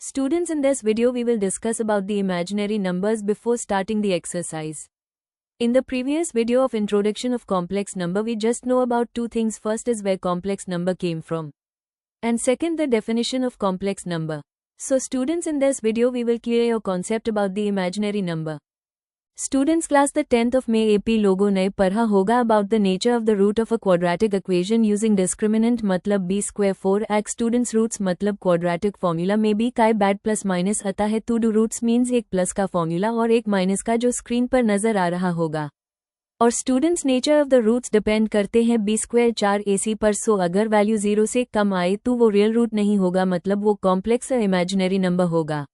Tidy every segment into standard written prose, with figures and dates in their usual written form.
Students, in this video we will discuss about the imaginary numbers before starting the exercise. In the previous video of introduction of complex number we just know about two things. First is where complex number came from. And second, the definition of complex number. So students, in this video we will clear your concept about the imaginary number. Students, class the 10th of May AP लोगों ने पढ़ा होगा about the nature of the root of a quadratic equation using discriminant मतलब b square 4x. Students, roots मतलब quadratic formula में b का बाद plus minus आता है. to do roots means एक प्लस का फॉर्मूला और एक माइनस का जो स्क्रीन पर नजर आ रहा होगा. और students, nature of the roots depend करते हैं b स्क्वायर 4ac पर. सो अगर वैल्यू 0 से कम आए तो वो रियल रूट नहीं होगा, मतलब वो कॉम्प्लेक्स या इमेजिनरी नंबर होगा.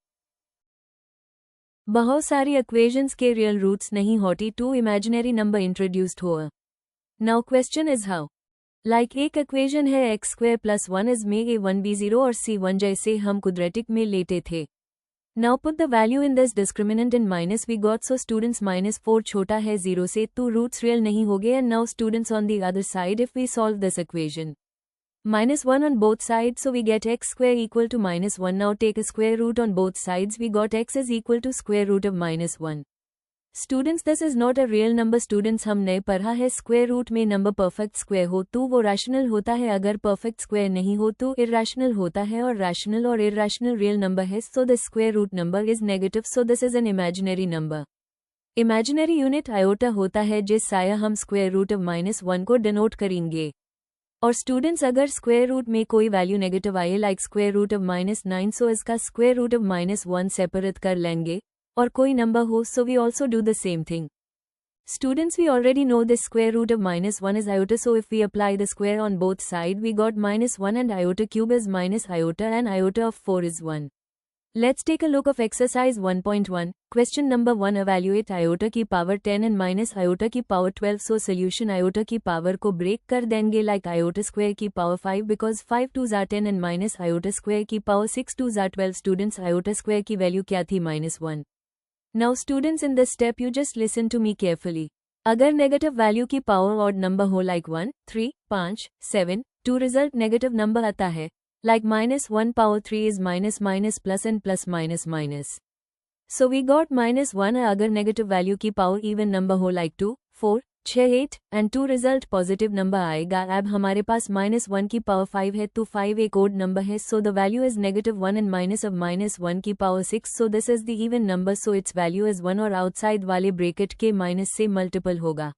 बहुत सारी इक्वेशंस के रियल रूट्स नहीं होती टू इमेजिनरी नंबर इंट्रोड्यूस्ड हुआ. Now question is how. Like एक इक्वेशन है एक्स स्क्वायर प्लस 1 इज में a1 b0 और c1 जैसे हम क्वाड्रेटिक में लेते थे. Now put the value in this discriminant in minus we got. So students, -4 छोटा है 0 से तो रूट्स रियल नहीं हो गए. And now students, on the other side if we solve this equation, -1 on both sides, so we get x square equal to -1. Now take a square root on both sides, we got x is equal to square root of -1. Students, this is not a real number. Students, हमने पढ़ा है square root में number perfect square हो तो वो rational होता है, अगर परफेक्ट स्क्वायर नहीं हो तो इरैशनल होता है, और रैशनल और इरैशनल रियल नंबर है. So the square root number is negative, so this is an imaginary number. Imaginary unit iota होता है जिससे हम स्क्वायर रूट ऑफ -1 को डिनोट करेंगे. और स्टूडेंट्स, अगर स्क्वायर रूट में कोई वैल्यू नेगेटिव आए लाइक स्क्वायर रूट ऑफ -9, सो इसका स्क्वायर रूट ऑफ -1 सेपरेट कर लेंगे. और कोई नंबर हो so we also do the same thing. Students, we already know this square root of -1 is iota, so if we apply the square on both side we got -1 and iota cube is minus iota and iota of 4 is 1. Let's take a look of exercise 1.1. Question number 1. Evaluate iota की power 10 and minus iota की power 12. So solution iota की power को break कर देंगे like iota square की power 5 because 5 2s are 10 and minus iota square की power 6 2s are 12. Students, iota square की value क्या थी? -1. Now students, in this step you just listen to me carefully. अगर negative value की power odd number हो like 1, 3, 5, 7, 2 result negative number आता है. Like -1 power 3 is minus minus plus and plus minus minus. So we got -1. अगर negative value की power even number हो like 2, 4, 6, 8 and 2 result positive number आएगा. अब हमारे पास -1 की पावर 5 है तो 5 एक ओड नंबर है. So the value is -1 and minus of -1 की power 6. So this is the even number, so its value is 1 और आउटसाइड वाले ब्रैकेट के माइनस से मल्टीपल होगा.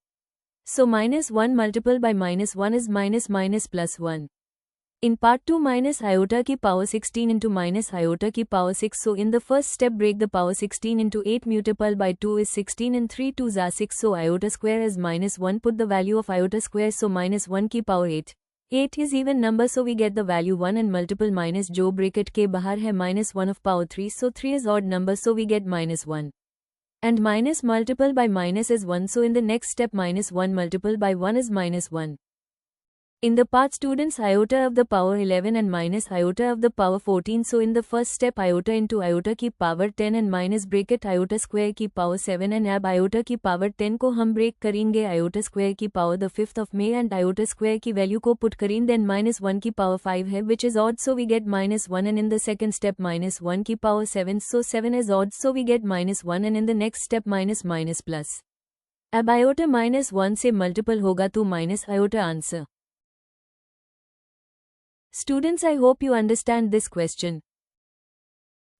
So -1 multiple by -1 is minus plus 1. In part 2, minus iota की power 16 into minus iota की power 6. So in the first step break the power 16 into 8 multiple by 2 is 16 and 3 2s are 6. So iota square is -1. Put the value of iota square. So -1 की power 8. 8 is even number, so we get the value 1 and multiple minus जो bracket के बाहर है -1 of power 3. So 3 is odd number, so we get -1. And minus multiple by minus is 1. So in the next step -1 multiple by 1 is -1. In the part, students, iota of the power 11 and minus iota of the power 14. So in the first step iota into iota की power 10 and minus bracket iota square की power 7 and अब iota की power 10 को हम break करेंगे iota square की power the 5th of May and iota square की value को put करें. Then -1 की power 5 है which is odd, so we get -1. And in the second step -1 की power 7, so 7 is odd, so we get -1. And in the next step minus plus. अब iota -1 से multiple होगा तो minus iota answer. Students, I hope you understand this question.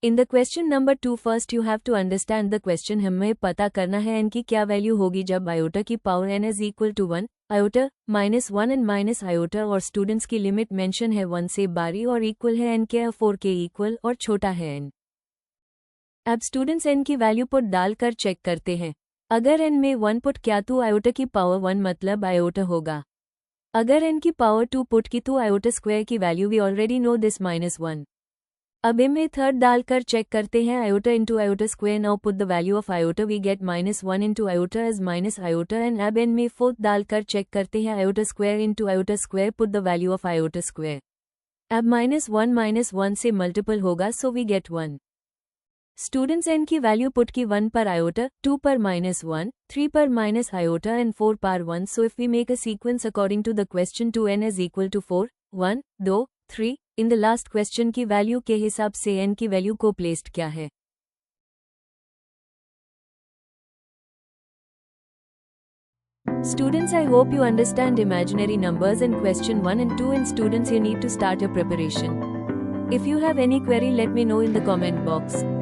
In the question number 2, first you have to understand the question. हमें पता करना है n की क्या वैल्यू होगी जब iota की power n is equal to 1, iota, -1 and minus iota. और स्टूडेंट्स की लिमिट मेंशन है 1 से 12 और इक्वल है n के 4 के इक्वल और छोटा है n. अब स्टूडेंट्स n की वैल्यू पुट डालकर चेक करते हैं. अगर n में 1 पुट किया तो iota की पावर 1 मतलब iota होगा. अगर n की पावर 2 पुट की तो iota स्क्वायर की value we already know this -1. अब इनमें थर्ड डालकर चेक करते हैं iota into iota square. Now put the value of iota we get -1 into iota is minus iota. And अब इनमें फोर्थ डालकर चेक करते हैं iota square into iota square. Put the value of iota square. अब -1 से multiple होगा, so we get 1. Students, n की value put की 1 पर iota, 2 पर -1, 3 पर minus iota and 4 पर 1. So if we make a sequence according to the question, 2n is equal to 4, 1, 2, 3. In the last question की वैल्यू के हिसाब से n की वैल्यू को प्लेस्ड क्या है? Students, I hope you understand imaginary numbers and question 1 and 2, and students, you need to start your preparation. If you have any query, let me know in the comment box.